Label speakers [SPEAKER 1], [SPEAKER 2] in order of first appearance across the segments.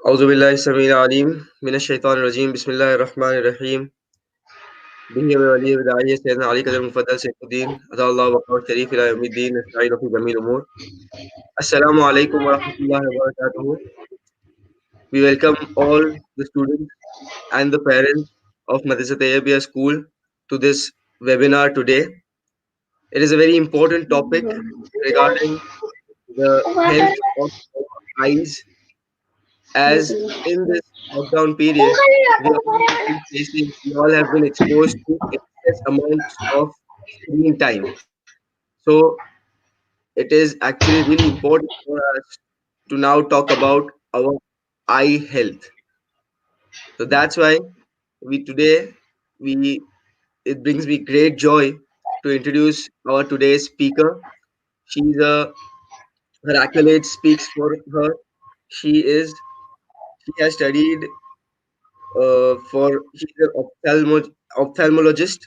[SPEAKER 1] أعوذ بالله السميع العليم من الشيطان الرجيم بسم الله الرحمن الرحيم به ولي وداعية سيدنا علي قدر المفضل سيف الدين أتى الله وقار الشريف إلى يوم الدين نستعين في جميع الأمور السلام عليكم ورحمة الله وبركاته. We welcome all the students and the parents of Madrasa Taiyebiyah School to this webinar today. It is a very important topic regarding the health of our eyes, as in this lockdown period we all have been exposed to excess amounts of screen time. So it is actually really important for us to now talk about our eye health. So that's why we today we it brings me great joy to introduce our today's speaker. She's a Her accolades speaks for her. She is she has studied she's an ophthalmologist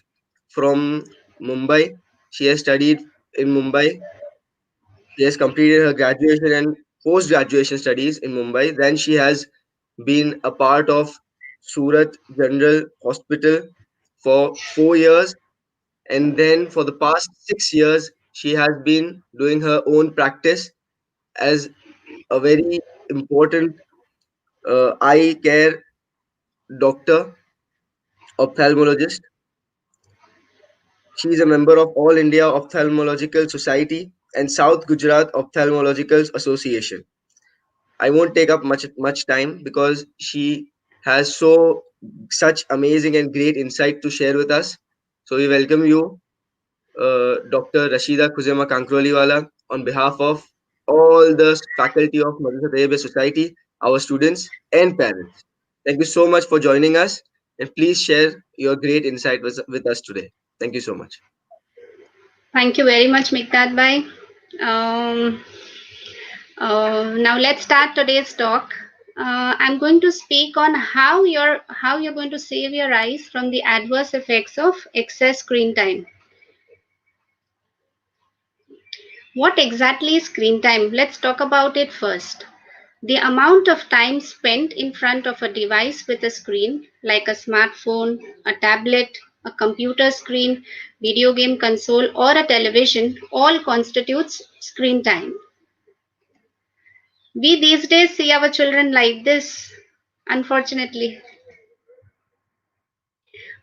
[SPEAKER 1] from Mumbai. She has studied in Mumbai. She has completed her graduation and post graduation studies in Mumbai. Then she has been a part of Surat General Hospital for 4 years, and then for the past 6 years she has been doing her own practice as a very important eye care doctor, ophthalmologist. She is a member of All India Ophthalmological Society and South Gujarat Ophthalmological Association. I won't take up much time because she has such amazing and great insight to share with us. So we welcome you, Dr. Rashida Khozema Kankroliwala, on behalf of all the faculty of Madrasa Tayyibiyah Society, our students and parents. Thank you so much for joining us, and please share your great insight with us today. Thank you so much.
[SPEAKER 2] Thank you very much, Mikdad Bhai. Um, now let's start today's talk. I'm going to speak on how you're going to save your eyes from the adverse effects of excess screen time. What exactly is screen time? Let's talk about it first. The amount of time spent in front of a device with a screen, like a smartphone, a tablet, a computer screen, video game console, or a television, all constitutes screen time. We these days see our children like this, unfortunately.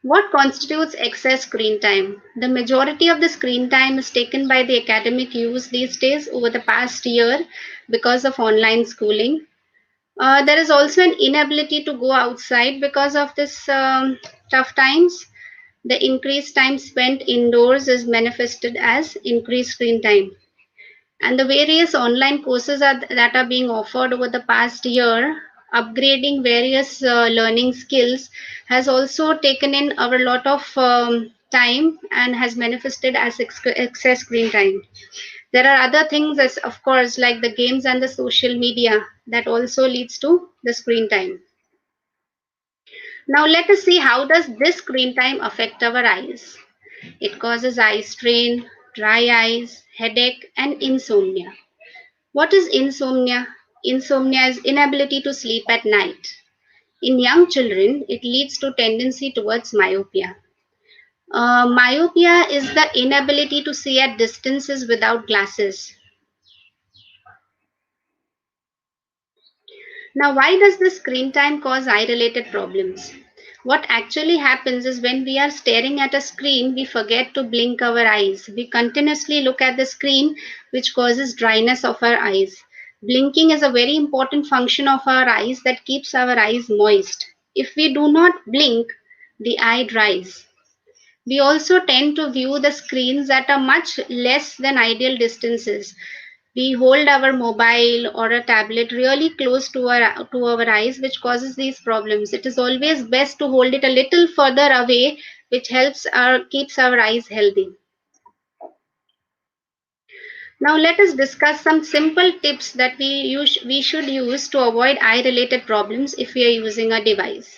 [SPEAKER 2] What constitutes excess screen time? The majority of the screen time is taken by the academic use these days over the past year because of online schooling. There is also an inability to go outside because of this tough times. The increased time spent indoors is manifested as increased screen time. And the various online courses that are being offered over the past year, upgrading various learning skills, has also taken in a lot of time and has manifested as excess screen time. There are other things, as of course, like the games and the social media, that also leads to the screen time. Now let us see, how does this screen time affect our eyes. It causes eye strain, dry eyes, headache, and insomnia. What is insomnia? Insomnia is inability to sleep at night. In young children, it leads to tendency towards myopia. Myopia is the inability to see at distances without glasses. Now, why does this screen time cause eye-related problems? What actually happens is, when we are staring at a screen, we forget to blink our eyes. We continuously look at the screen, which causes dryness of our eyes. Blinking is a very important function of our eyes that keeps our eyes moist. If we do not blink, the eye dries. We also tend to view the screens at a much less than ideal distances. We hold our mobile or a tablet really close to our eyes, which causes these problems. It is always best to hold it a little further away, which keeps our eyes healthy. Now let us discuss some simple tips that we should use to avoid eye related problems if we are using a device.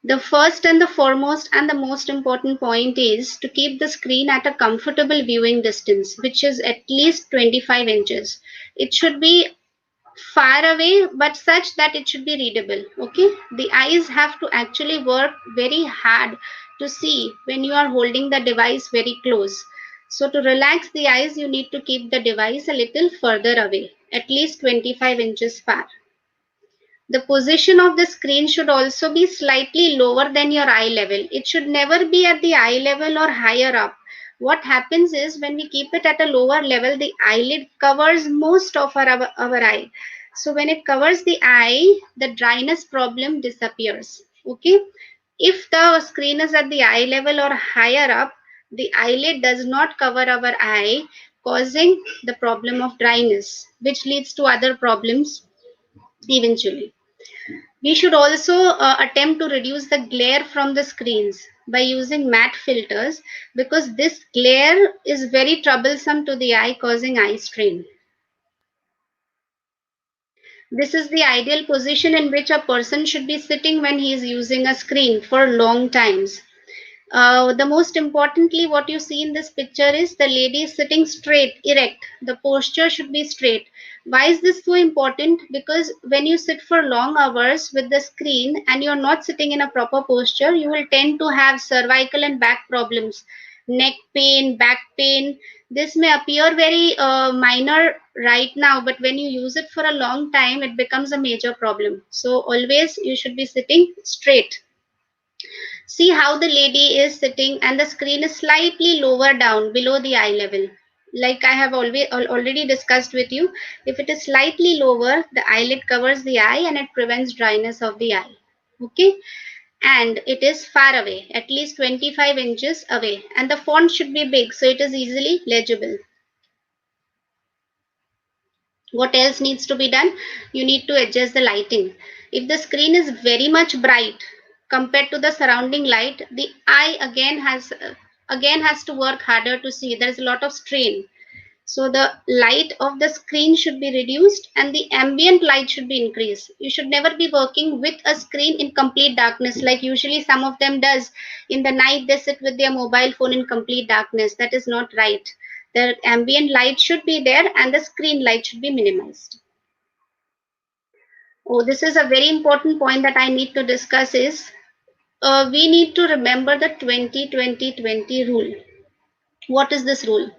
[SPEAKER 2] The first and the foremost and the most important point is to keep the screen at a comfortable viewing distance, which is at least 25 inches. It should be far away, but such that it should be readable. Okay, the eyes have to actually work very hard to see when you are holding the device very close. So to relax the eyes, you need to keep the device a little further away, at least 25 inches far. The position of the screen should also be slightly lower than your eye level. It should never be at the eye level or higher up. What happens is when we keep it at a lower level, the eyelid covers most of our eye. So when it covers the eye, the dryness problem disappears. Okay. If the screen is at the eye level or higher up, the eyelid does not cover our eye, causing the problem of dryness, which leads to other problems eventually. We should also attempt to reduce the glare from the screens by using matte filters, because this glare is very troublesome to the eye, causing eye strain. This is the ideal position in which a person should be sitting when he is using a screen for long times. The most importantly, what you see in this picture is the lady is sitting straight, erect. The posture should be straight. Why is this so important? Because when you sit for long hours with the screen and you're not sitting in a proper posture, you will tend to have cervical and back problems, neck pain, back pain. This may appear very minor right now, but when you use it for a long time, it becomes a major problem. So always you should be sitting straight. See how the lady is sitting and the screen is slightly lower down below the eye level. Like I have already discussed with you, if it is slightly lower, the eyelid covers the eye and it prevents dryness of the eye. Okay, and it is far away, at least 25 inches away, and the font should be big so it is easily legible. What else needs to be done? You need to adjust the lighting. If the screen is very much bright compared to the surrounding light, the eye again has to work harder to see. There is a lot of strain. So the light of the screen should be reduced and the ambient light should be increased. You should never be working with a screen in complete darkness, like usually some of them does. In the night they sit with their mobile phone in complete darkness. That is not right. The ambient light should be there and the screen light should be minimized. Oh, this is a very important point that I need to discuss is we need to remember the 20-20-20 rule. What is this rule?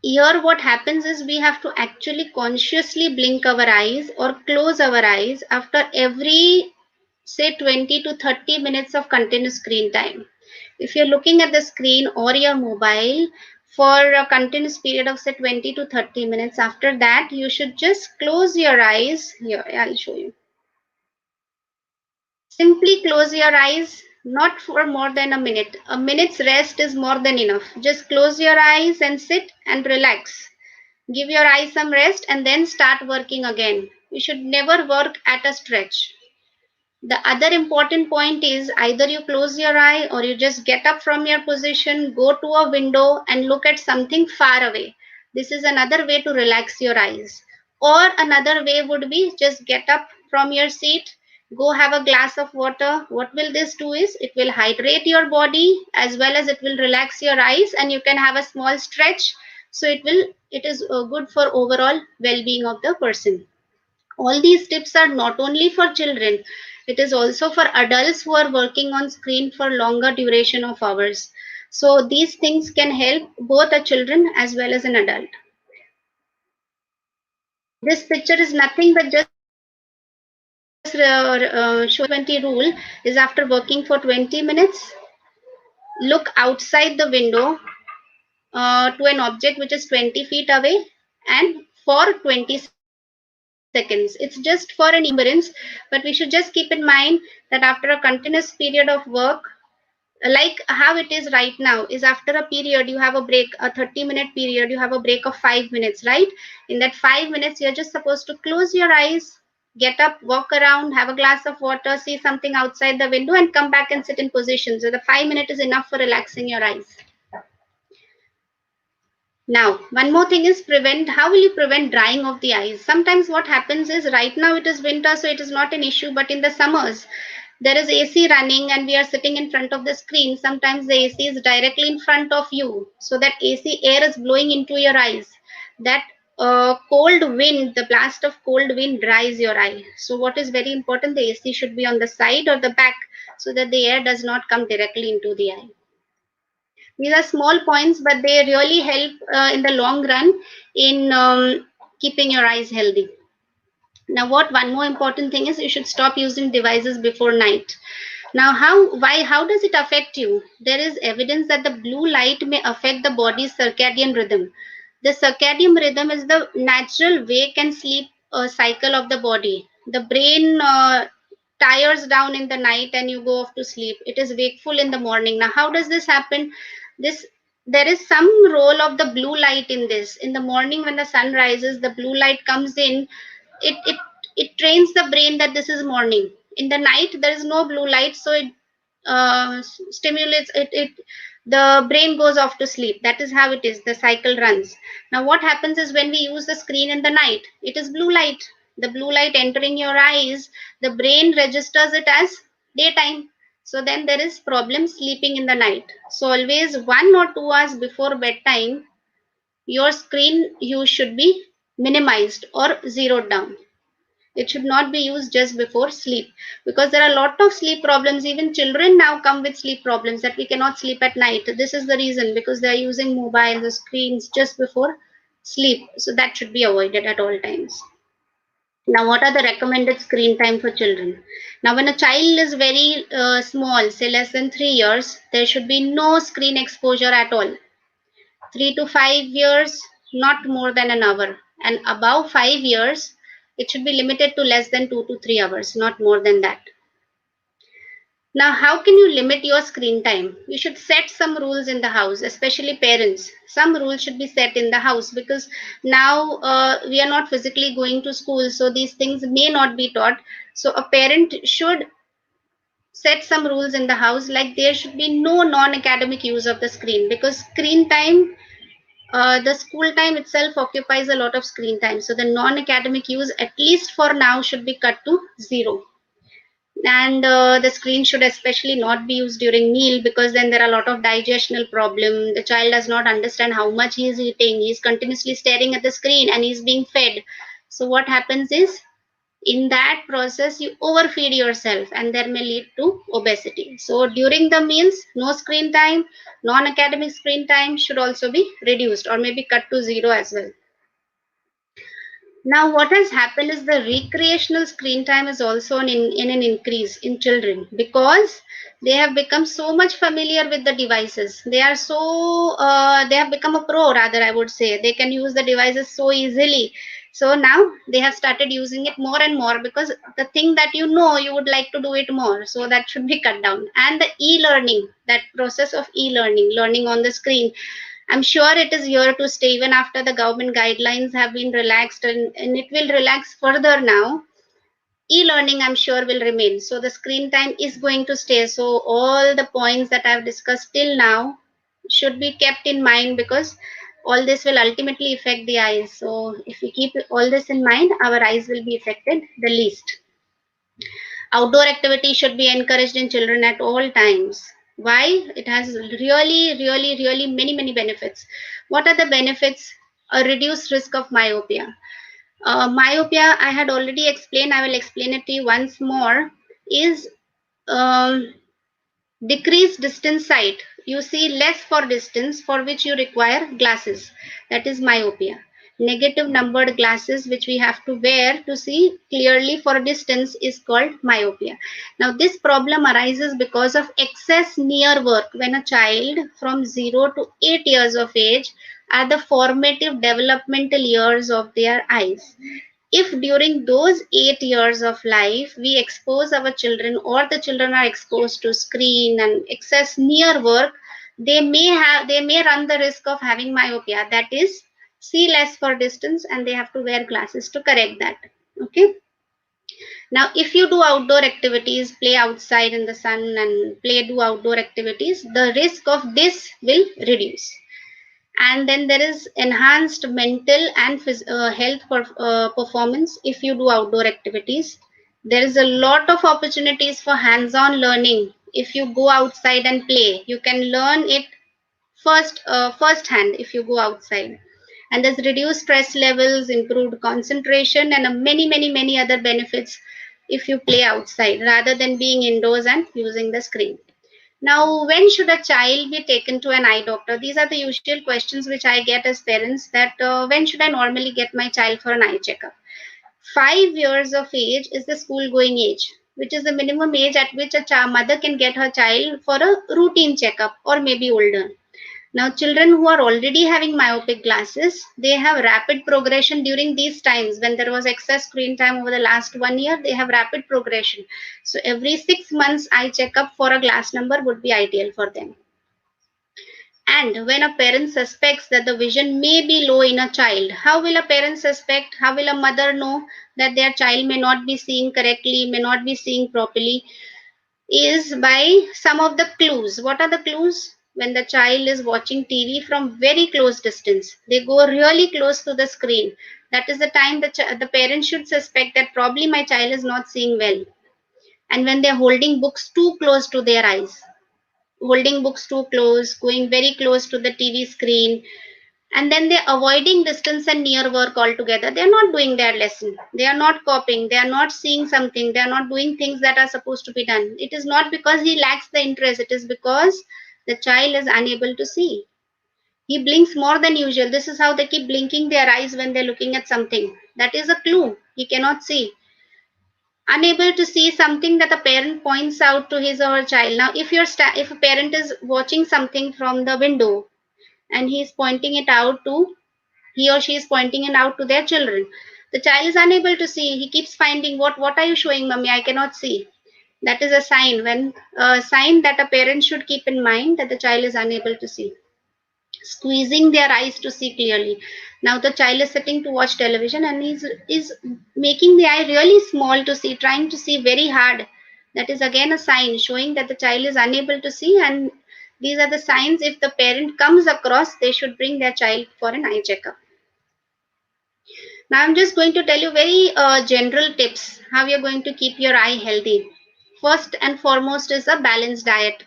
[SPEAKER 2] Here what happens is we have to actually consciously blink our eyes or close our eyes after every say 20 to 30 minutes of continuous screen time. If you're looking at the screen or your mobile for a continuous period of say 20 to 30 minutes, after that you should just close your eyes. Here I'll show you. Simply close your eyes, not for more than a minute. A minute's rest is more than enough. Just close your eyes and sit and relax. Give your eyes some rest and then start working again. You should never work at a stretch. The other important point is either you close your eye or you just get up from your position, go to a window and look at something far away. This is another way to relax your eyes. Or another way would be just get up from your seat, go have a glass of water. What will this do is it will hydrate your body as well as it will relax your eyes and you can have a small stretch. So it is good for overall well-being of the person. All these tips are not only for children, it is also for adults who are working on screen for longer duration of hours. So these things can help both a children as well as an adult. This picture is nothing but just showing 20 rule is after working for 20 minutes, look outside the window to an object which is 20 feet away and for 20 seconds. It's just for an remembrance, but we should just keep in mind that after a continuous period of work, like how it is right now, is after a period you have a break, a 30-minute period, you have a break of 5 minutes, right? In that 5 minutes, you're just supposed to close your eyes, get up, walk around, have a glass of water, see something outside the window, and come back and sit in position. So the 5 minutes is enough for relaxing your eyes. Now, one more thing is how will you prevent drying of the eyes? Sometimes what happens is right now it is winter, so it is not an issue, but in the summers, there is AC running and we are sitting in front of the screen. Sometimes the AC is directly in front of you, so that AC air is blowing into your eyes. That cold wind, the blast of cold wind dries your eye. So what is very important, the AC should be on the side or the back so that the air does not come directly into the eye. These are small points, but they really help in the long run in keeping your eyes healthy. Now, what one more important thing is, you should stop using devices before night. Now, how does it affect you? There is evidence that the blue light may affect the body's circadian rhythm. The circadian rhythm is the natural wake and sleep cycle of the body. The brain tires down in the night and you go off to sleep. It is wakeful in the morning. Now, how does this happen? This There is some role of the blue light in this. In the morning, when the sun rises, the blue light comes in. It trains the brain that this is morning. In the night, there is no blue light, so it stimulates it. The brain goes off to sleep. That is how it is. The cycle runs. Now, what happens is when we use the screen in the night, it is blue light. The blue light entering your eyes, the brain registers it as daytime. So then there is problem sleeping in the night. So always 1 or 2 hours before bedtime, your screen use should be minimized or zeroed down. It should not be used just before sleep, because there are a lot of sleep problems. Even children now come with sleep problems, that we cannot sleep at night. This is the reason, because they are using mobile, the screens just before sleep. So that should be avoided at all times. Now, what are the recommended screen time for children? Now, when a child is very small, say less than 3 years, there should be no screen exposure at all. 3 to 5 years, not more than an hour. And above 5 years, it should be limited to less than 2 to 3 hours, not more than that. Now, how can you limit your screen time? You should set some rules in the house, especially parents. Some rules should be set in the house, because now we are not physically going to school, so these things may not be taught. So a parent should set some rules in the house, like there should be no non-academic use of the screen, because screen time, the school time itself occupies a lot of screen time. So the non-academic use, at least for now, should be cut to zero. And the screen should especially not be used during meal, because then there are a lot of digestional problem. The child does not understand how much he is eating. He is continuously staring at the screen and he is being fed. So what happens is, in that process, you overfeed yourself and there may lead to obesity. So during the meals, no screen time. Non-academic screen time should also be reduced or maybe cut to zero as well. Now, what has happened is the recreational screen time is also in an increase in children, because they have become so much familiar with the devices. They are so, they have become a pro, rather, I would say. They can use the devices so easily. So now they have started using it more and more, because the thing that you know, you would like to do it more. So that should be cut down. And the e-learning, that process of e-learning, learning on the screen, I'm sure it is here to stay even after the government guidelines have been relaxed, and it will relax further now. E-learning, I'm sure, will remain. So the screen time is going to stay. So all the points that I've discussed till now should be kept in mind, because all this will ultimately affect the eyes. So if we keep all this in mind, our eyes will be affected the least. Outdoor activity should be encouraged in children at all times. Why? It has really many benefits. What are the benefits? A reduced risk of myopia. Myopia, I had already explained, I will explain it to you once more, is um, decreased distance sight. You see less for distance, for which you require glasses. That is myopia. Negative numbered glasses which we have to wear to see clearly for distance is called myopia. Now this problem arises because of excess near work when a child from 0 to 8 years of age are the formative developmental years of their eyes. If during those 8 years of life we expose our children, or the children are exposed to screen and excess near work, they may run the risk of having myopia, that is, see less for distance, and they have to wear glasses to correct that. Okay. Now, if you do outdoor activities, play outside in the sun and do outdoor activities, the risk of this will reduce. And then there is enhanced mental and health performance if you do outdoor activities. There is a lot of opportunities for hands-on learning. If you go outside and play, you can learn it first hand if you go outside. And there's reduced stress levels, improved concentration, and many other benefits if you play outside rather than being indoors and using the screen. Now, when should a child be taken to an eye doctor? These are the usual questions which I get as parents, that when should I normally get my child for an eye checkup? 5 years of age is the school going age, which is the minimum age at which a mother can get her child for a routine checkup, or maybe older. Now, children who are already having myopic glasses, they have rapid progression during these times. When there was excess screen time over the last 1 year, they have rapid progression. So every 6 months, eye checkup for a glass number would be ideal for them. And when a parent suspects that the vision may be low in a child, how will a parent suspect? How will a mother know that their child may not be seeing correctly, may not be seeing properly? Is by some of the clues. What are the clues? When the child is watching TV from very close distance, they go really close to the screen. That is the time the parent should suspect that probably my child is not seeing well. And when they're holding books too close to their eyes, holding books too close, going very close to the TV screen, and then they're avoiding distance and near work altogether. They're not doing their lesson, they are not copying, they are not seeing something, they are not doing things that are supposed to be done. It is not because he lacks the interest, it is because the child is unable to see. He blinks more than usual. This is how they keep blinking their eyes when they're looking at something. That is a clue. He cannot see. Unable to see something that a parent points out to his or her child. Now, if a parent is watching something from the window and he is pointing it out to he or she is pointing it out to their children, the child is unable to see. He keeps finding, what are you showing, mommy? I cannot see. That is a sign that a parent should keep in mind, that the child is unable to see. Squeezing their eyes to see clearly. Now the child is sitting to watch television and is making the eye really small to see, trying to see very hard. That is again a sign showing that the child is unable to see. And these are the signs, if the parent comes across, they should bring their child for an eye checkup. Now I'm just going to tell you very general tips how you're going to keep your eye healthy. First and foremost is a balanced diet.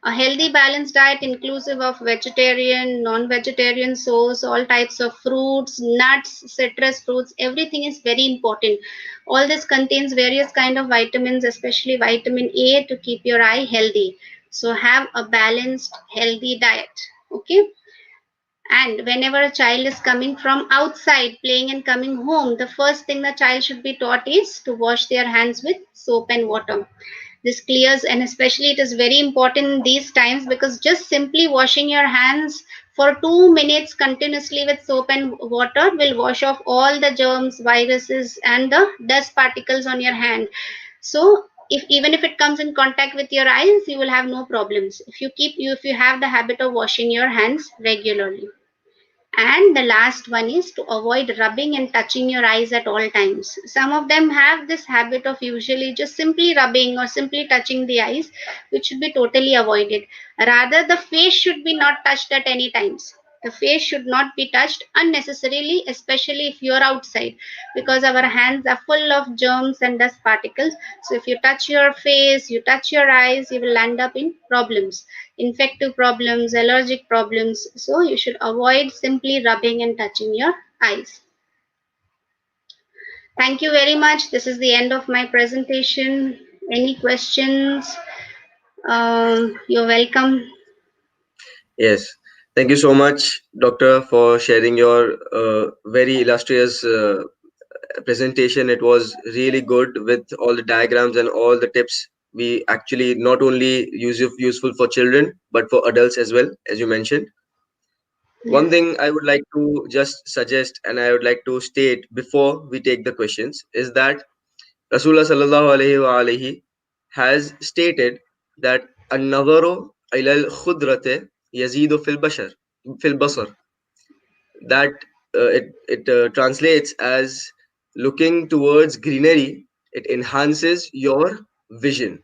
[SPEAKER 2] A healthy balanced diet inclusive of vegetarian, non-vegetarian source, all types of fruits, nuts, citrus fruits, everything is very important. All this contains various kind of vitamins, especially vitamin A, to keep your eye healthy. So have a balanced, healthy diet. Okay. And whenever a child is coming from outside playing and coming home, the first thing the child should be taught is to wash their hands with soap and water. This clears, and especially it is very important in these times, because just simply washing your hands for 2 minutes continuously with soap and water will wash off all the germs, viruses, and the dust particles on your hand. So even if it comes in contact with your eyes, you will have no problems if you have the habit of washing your hands regularly. And the last one is to avoid rubbing and touching your eyes at all times. Some of them have this habit of usually just simply rubbing or simply touching the eyes, which should be totally avoided. Rather, the face should be not touched at any times. The face should not be touched unnecessarily, especially if you're outside, because our hands are full of germs and dust particles. So if you touch your face, you touch your eyes, you will end up in problems, infective problems, allergic problems. So you should avoid simply rubbing and touching your eyes. Thank you very much. This is the end of my presentation. Any questions? You're welcome.
[SPEAKER 1] Yes. Thank you so much, Doctor, for sharing your very illustrious presentation. It was really good with all the diagrams and all the tips. We actually not only useful for children, but for adults as well, as you mentioned. One
[SPEAKER 2] Yes.
[SPEAKER 1] thing I would like to just suggest and I would like to state before we take the questions is that Rasulullah sallallahu alaihi wa alihi has stated that an-nazaru ila al-khudrati yazidu fil basar, that it translates as looking towards greenery, it enhances your vision.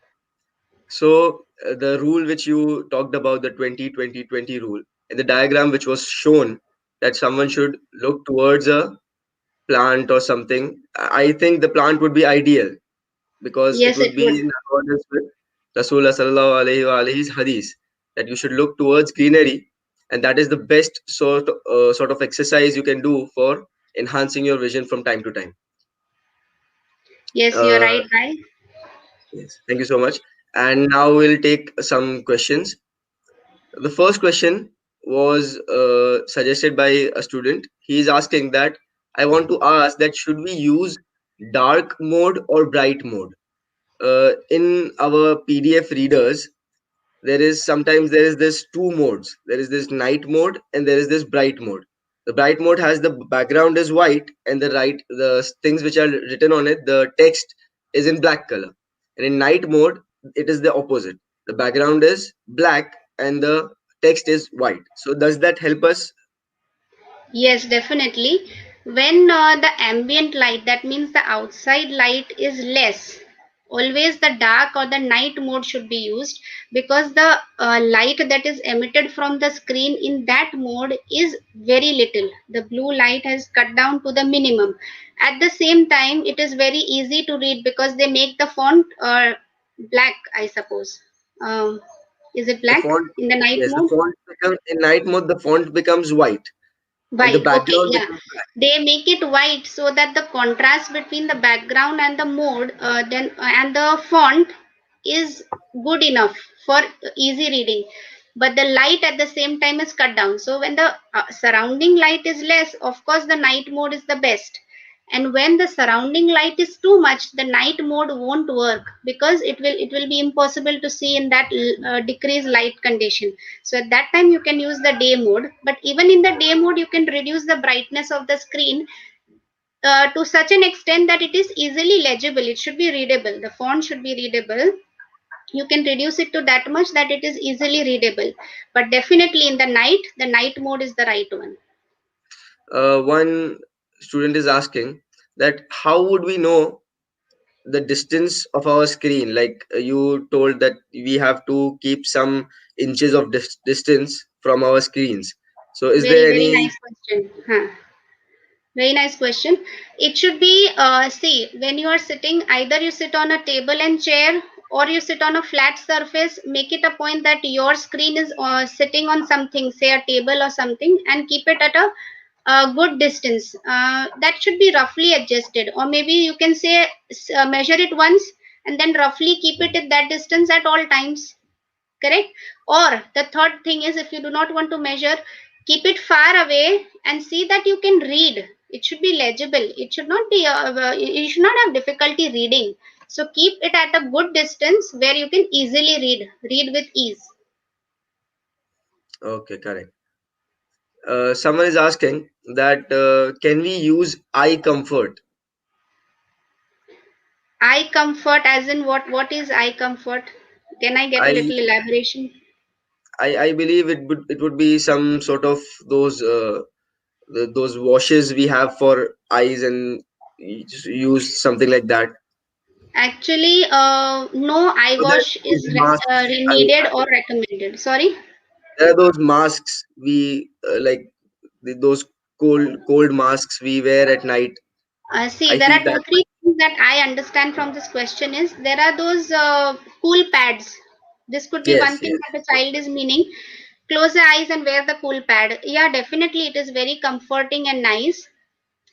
[SPEAKER 1] So the rule which you talked about, the 20-20-20 rule, in the diagram which was shown, that someone should look towards a plant or something, I think the plant would be ideal, because it
[SPEAKER 2] Yes,
[SPEAKER 1] would
[SPEAKER 2] it
[SPEAKER 1] be
[SPEAKER 2] would.
[SPEAKER 1] in accordance with Rasulullah sallallahu alaihi wa alihi's hadith, that you should look towards greenery, and that is the best sort of exercise you can do for enhancing your vision from time to time.
[SPEAKER 2] Yes, you're
[SPEAKER 1] Uh,
[SPEAKER 2] right, Bhai.
[SPEAKER 1] yes, thank you so much. And now we'll take some questions. The first question was suggested by a student. He is asking that I want to ask that should we use dark mode or bright mode? In our PDF readers, there is this two modes. There is this night mode and there is this bright mode. The bright mode has the background is white and the things which are written on it, the text is in black color. And in night mode, it is the opposite. The background is black and the text is white. So does that help us?
[SPEAKER 2] Yes, definitely. When the ambient light, that means the outside light is less, always the dark or the night mode should be used, because the light that is emitted from the screen in that mode is very little. The blue light has cut down to the minimum. At the same time, it is very easy to read because they make the font black, I suppose. Um, is it
[SPEAKER 1] The
[SPEAKER 2] black
[SPEAKER 1] font,
[SPEAKER 2] in the night
[SPEAKER 1] yes, the
[SPEAKER 2] mode?
[SPEAKER 1] font becomes in night mode. The font becomes white and the
[SPEAKER 2] White, okay,
[SPEAKER 1] background
[SPEAKER 2] yeah.
[SPEAKER 1] becomes black.
[SPEAKER 2] They make it white so that the contrast between the background and the mode, then and the font is good enough for easy reading. But the light at the same time is cut down. So when the surrounding light is less, of course the night mode is the best. And when the surrounding light is too much, the night mode won't work because it will be impossible to see in that decreased light condition. So at that time you can use the day mode, but even in the day mode you can reduce the brightness of the screen to such an extent that it is easily legible. It should be readable, the font should be readable. You can reduce it to that much that it is easily readable, but definitely in the night mode is the right one.
[SPEAKER 1] One student is asking that how would we know the distance of our screen? Like you told that we have to keep some inches of distance from our screens. So is
[SPEAKER 2] Very
[SPEAKER 1] there
[SPEAKER 2] very
[SPEAKER 1] any?
[SPEAKER 2] nice question, huh? Very nice question. It should be, see, when you are sitting, either you sit on a table and chair or you sit on a flat surface, make it a point that your screen is sitting on something, say a table or something, and keep it at a good distance. That should be roughly adjusted, or maybe you can say measure it once and then roughly keep it at that distance at all times. Correct? Or the third thing is, if you do not want to measure, keep it far away and see that you can read. It should be legible. It should not be you should not have difficulty reading. So keep it at a good distance where you can easily read with ease.
[SPEAKER 1] Okay, correct. Someone is asking that can we use eye comfort?
[SPEAKER 2] Eye comfort, as in what is eye comfort? Can I get a
[SPEAKER 1] I
[SPEAKER 2] little elaboration?
[SPEAKER 1] I believe it would be some sort of those those washes we have for eyes, and you just use something like that.
[SPEAKER 2] Actually, no eye
[SPEAKER 1] So there
[SPEAKER 2] wash
[SPEAKER 1] are these
[SPEAKER 2] is
[SPEAKER 1] masks.
[SPEAKER 2] needed or recommended. Sorry.
[SPEAKER 1] There are those masks we like those cold masks we wear at night.
[SPEAKER 2] See,
[SPEAKER 1] I
[SPEAKER 2] there
[SPEAKER 1] feel
[SPEAKER 2] are
[SPEAKER 1] that
[SPEAKER 2] two, three things that I understand from this question is there are those cool pads. This could be one
[SPEAKER 1] yes,
[SPEAKER 2] thing
[SPEAKER 1] yes.
[SPEAKER 2] that the child is meaning. Close the eyes and wear the cool pad. Yeah, definitely it is very comforting and nice.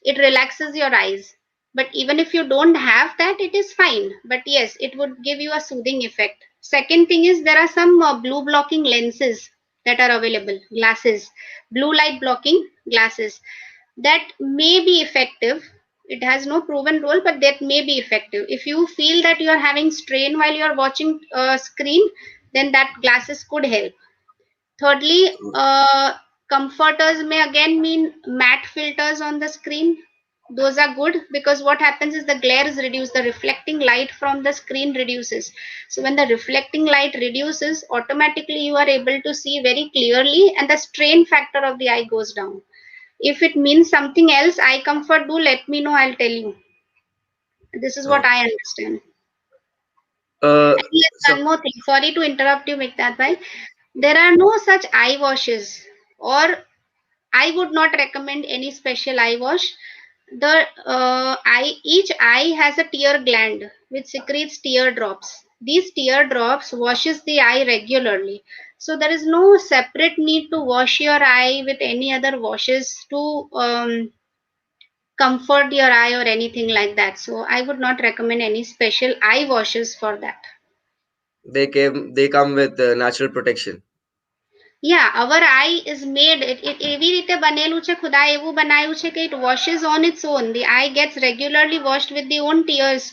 [SPEAKER 2] It relaxes your eyes. But even if you don't have that, it is fine. But yes, it would give you a soothing effect. Second thing is there are some blue blocking lenses that are available, glasses, blue light blocking glasses that may be effective. It has no proven role, but that may be effective. If you feel that you are having strain while you are watching a screen, then that glasses could help. Thirdly, comforters may again mean matte filters on the screen. Those are good because what happens is the glare is reduced, the reflecting light from the screen reduces. So when the reflecting light reduces, automatically you are able to see very clearly and the strain factor of the eye goes down. If it means something else, eye comfort, do let me know, I'll tell you. This is what
[SPEAKER 1] Okay.
[SPEAKER 2] I understand.
[SPEAKER 1] Uh,
[SPEAKER 2] And yes,
[SPEAKER 1] so
[SPEAKER 2] one more thing. Sorry to interrupt you, Miktat bhai. There are no such eye washes, or I would not recommend any special eye wash. The each eye has a tear gland which secretes tear drops. These tear drops washes the eye regularly. So there is no separate need to wash your eye with any other washes to comfort your eye or anything like that. So I would not recommend any special eye washes for that.
[SPEAKER 1] They come with natural protection.
[SPEAKER 2] Yeah, our eye is made, it એવી રીતે બનેલું છે, ખુદાએ એવું બનાવ્યું છે કે it washes on its own. The eye gets regularly washed with the own tears.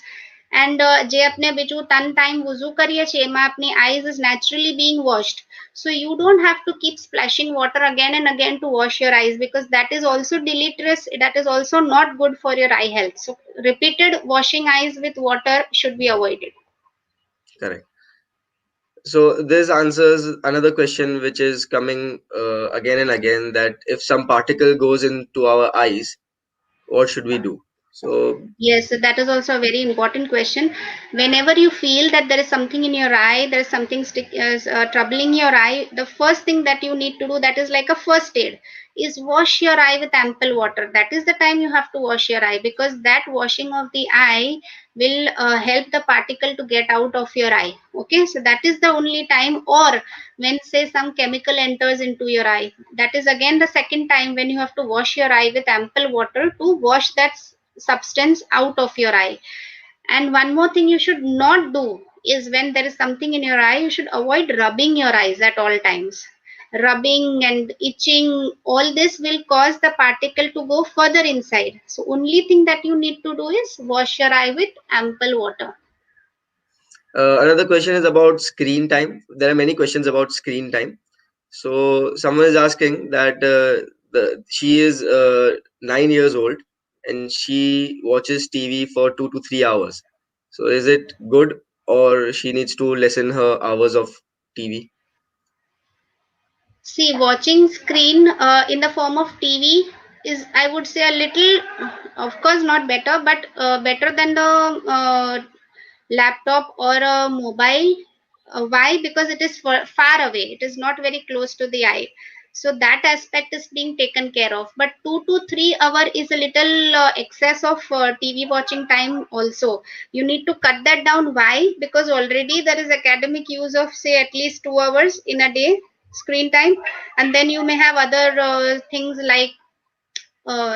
[SPEAKER 2] And જે આપણે બીજું તન ટાઈમ વુઝુ કરીએ છીએ એમાં આપની eyes is naturally being washed. So you don't have to keep splashing water again and again to wash your eyes, because that is also deleterious, that is also not good for your eye health. So repeated washing eyes with water should be avoided.
[SPEAKER 1] Correct. So this answers another question which is coming again and again, that if some particle goes into our eyes, what should we do? So
[SPEAKER 2] Yes, so that is also a very important question. Whenever you feel that there is something in your eye, there is something troubling your eye, the first thing that you need to do, that is like a first aid, is wash your eye with ample water. That is the time you have to wash your eye, because that washing of the eye will help the particle to get out of your eye. Okay, so that is the only time. Or when say some chemical enters into your eye, that is again the second time when you have to wash your eye with ample water to wash that substance out of your eye. And one more thing you should not do is, when there is something in your eye, you should avoid rubbing your eyes at all times. Rubbing and itching, all this will cause the particle to go further inside. So only thing that you need to do is wash your eye with ample water.
[SPEAKER 1] another question is about screen time. There are many questions about screen time. So someone is asking that she is 9 years old and she watches TV for 2 to 3 hours. So is it good, or she needs to lessen her hours of TV?
[SPEAKER 2] See, watching screen in the form of TV is, I would say, a little, of course, not better, but better than the laptop or a mobile. Why? Because it is far away. It is not very close to the eye. So that aspect is being taken care of. But 2 to 3 hour is a little excess of TV watching time also. You need to cut that down. Why? Because already there is academic use of, say, at least 2 hours in a day screen time. And then you may have other things like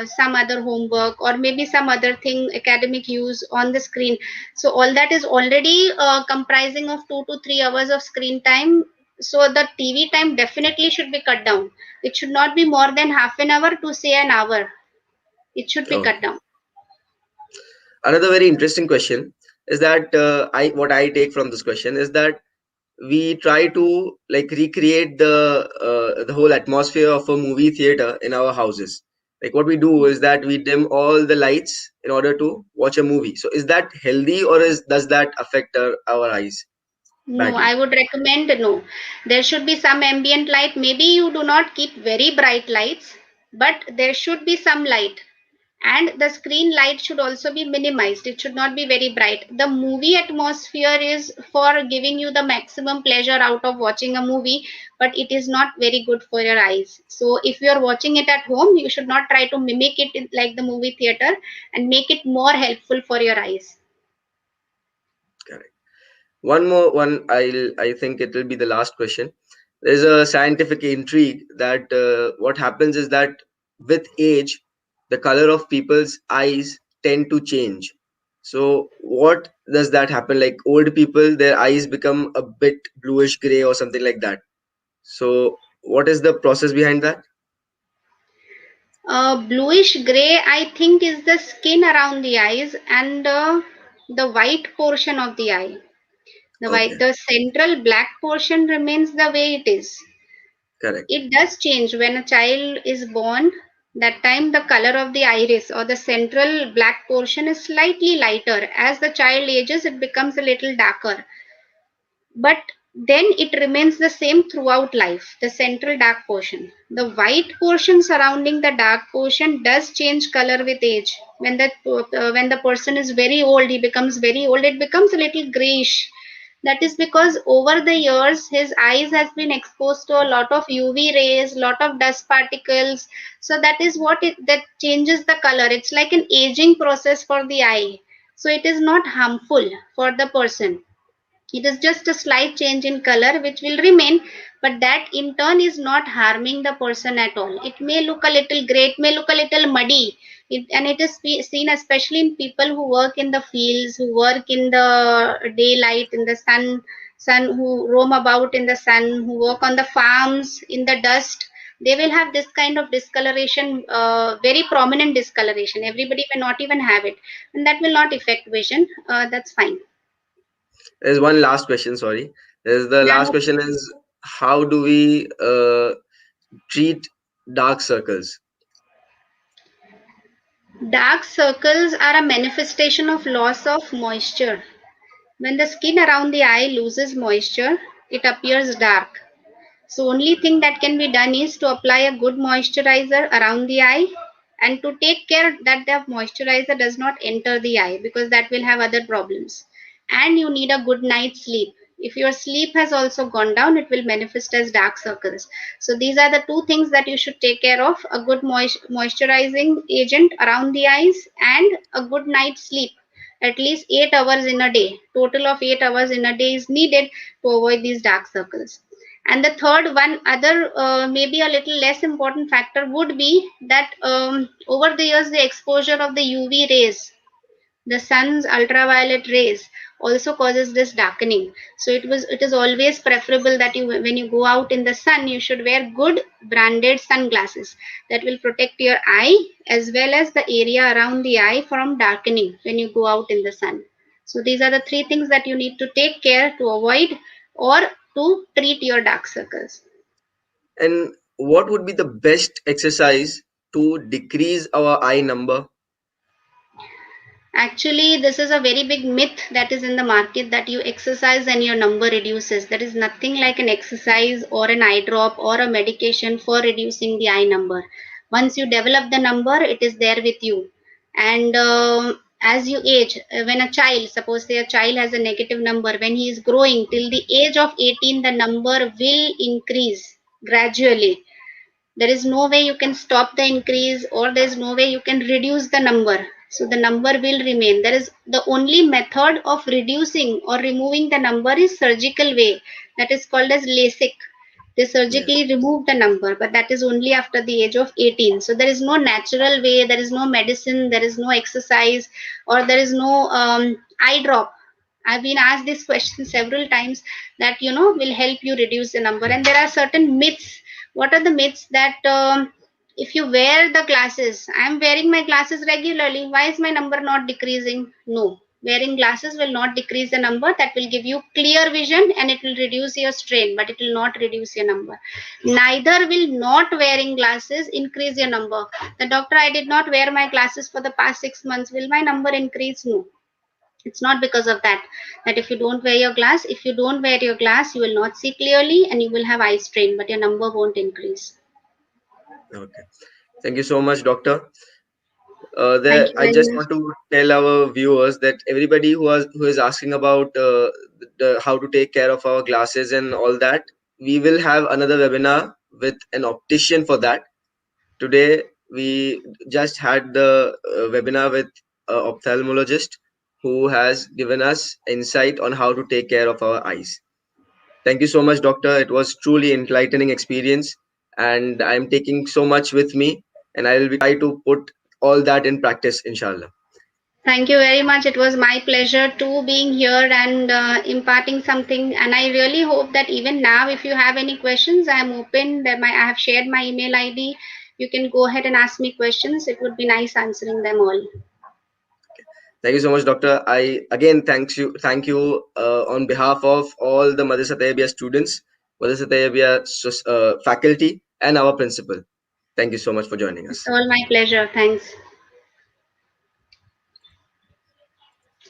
[SPEAKER 2] some other homework or maybe some other thing, academic use on the screen. So all that is already comprising of 2 to 3 hours of screen time. So the TV time definitely should be cut down. It should not be more than half an hour to say an hour. It should be cut
[SPEAKER 1] Okay.
[SPEAKER 2] down.
[SPEAKER 1] Another very interesting question is that I what I take from this question is that we try to like recreate the whole atmosphere of a movie theater in our houses. Like what we do is that we dim all the lights in order to watch a movie. So is that healthy, or is does that affect our eyes
[SPEAKER 2] No,
[SPEAKER 1] badly?
[SPEAKER 2] I would recommend no. There should be some ambient light. Maybe you do not keep very bright lights, but there should be some light. And the screen light should also be minimized. It should not be very bright. The movie atmosphere is for giving you the maximum pleasure out of watching a movie, but it is not very good for your eyes. So if you are watching it at home, you should not try to mimic it like the movie theater and make it more helpful for your eyes.
[SPEAKER 1] Correct. One more one. I think it will be the last question. There's a scientific intrigue that what happens is that with age, the color of people's eyes tend to change. So what does that happen? Like old people, their eyes become a bit bluish gray or something like that. So what is the process behind that?
[SPEAKER 2] Bluish gray, I think, is the skin around the eyes and the white portion of the eye.
[SPEAKER 1] Okay,
[SPEAKER 2] The central black portion remains the way it is.
[SPEAKER 1] correct.
[SPEAKER 2] It does change when a child is born. That time the color of the iris or the central black portion is slightly lighter. As the child ages, it becomes a little darker. But then it remains the same throughout life, the central dark portion. The white portion surrounding the dark portion does change color with age. When the person is very old, he becomes very old, it becomes a little grayish. That is because over the years his eyes has been exposed to a lot of UV rays, lot of dust particles. So that is that changes the color. It's like an aging process for the eye. So it is not harmful for the person. It is just a slight change in color which will remain, but that in turn is not harming the person at all. It may look a little gray, it may look a little muddy, and it is seen especially in people who work in the fields, who work in the daylight, in the sun, who roam about in the sun, who work on the farms in the dust. They will have this kind of discoloration, very prominent discoloration. Everybody may not even have it, and that will not affect vision. That's fine.
[SPEAKER 1] There's one last question. Sorry. There's the last
[SPEAKER 2] Now,
[SPEAKER 1] question is, how do we treat dark circles?
[SPEAKER 2] dark circles are a manifestation of loss of moisture. When the skin around the eye loses moisture, it appears dark. So only thing that can be done is to apply a good moisturizer around the eye and to take care that the moisturizer does not enter the eye, because that will have other problems. And you need a good night's sleep. If your sleep has also gone down, it will manifest as dark circles. So these are the two things that you should take care of: a good moisturizing agent around the eyes and a good night's sleep. At least 8 hours in a day. Total of 8 hours in a day is needed to avoid these dark circles. And the third one, other maybe a little less important factor, would be that over the years the exposure of the UV rays, the sun's ultraviolet rays, also causes this darkening. So it is always preferable that you, when you go out in the sun, you should wear good branded sunglasses that will protect your eye as well as the area around the eye from darkening when you go out in the sun. So these are the three things that you need to take care to avoid or to treat your dark circles.
[SPEAKER 1] And what would be the best exercise to decrease our eye number?
[SPEAKER 2] Actually, this is a very big myth that is in the market, that you exercise and your number reduces. There is nothing like an exercise or an eye drop or a medication for reducing the eye number. Once you develop the number, it is there with you. And as you age, when a child, suppose say a child has a negative number, when he is growing till the age of 18, the number will increase gradually. There is no way you can stop the increase, or there is no way you can reduce the number. So the number will remain. There is the only method of reducing or removing the number is surgical way, that is called as LASIK. They
[SPEAKER 1] Yes.
[SPEAKER 2] surgically remove the number, but that is only after the age of 18. So there is no natural way, there is no medicine, there is no exercise, or there is no eye drop. I've been asked this question several times, that will help you reduce the number. And there are certain myths. What are the myths? That if you wear the glasses, I'm wearing my glasses regularly, why is my number not decreasing? No, wearing glasses will not decrease the number. That will give you clear vision and it will reduce your strain, but it will not reduce your number. Neither will not wearing glasses increase your number. The doctor, I did not wear my glasses for the past 6 months, will my number increase? No, it's not because of that. That if you don't wear your glass, if you don't wear your glass, you will not see clearly and you will have eye strain, but your number won't increase.
[SPEAKER 1] Okay. Thank you so much, doctor.
[SPEAKER 2] Thank you
[SPEAKER 1] I
[SPEAKER 2] very
[SPEAKER 1] just
[SPEAKER 2] much.
[SPEAKER 1] want to tell our viewers that everybody who is asking about how to take care of our glasses and all that, we will have another webinar with an optician for that. Today we just had the webinar with an ophthalmologist who has given us insight on how to take care of our eyes. Thank you so much, doctor. It was truly enlightening experience, and I'm taking so much with me, and I will be try to put all that in practice, inshallah.
[SPEAKER 2] Thank you very much. It was my pleasure to being here and imparting something. And I really hope that even now, if you have any questions, I am open. I have shared my email ID. You can go ahead and ask me questions. It would be nice answering them all.
[SPEAKER 1] Thank you so much, doctor. I again thank you on behalf of all the Madrasa Taiyebiyah students, Madrasa Taiyebiyah faculty, and our principal. Thank you so much for joining
[SPEAKER 2] It's
[SPEAKER 1] us.
[SPEAKER 2] all my pleasure. Thanks.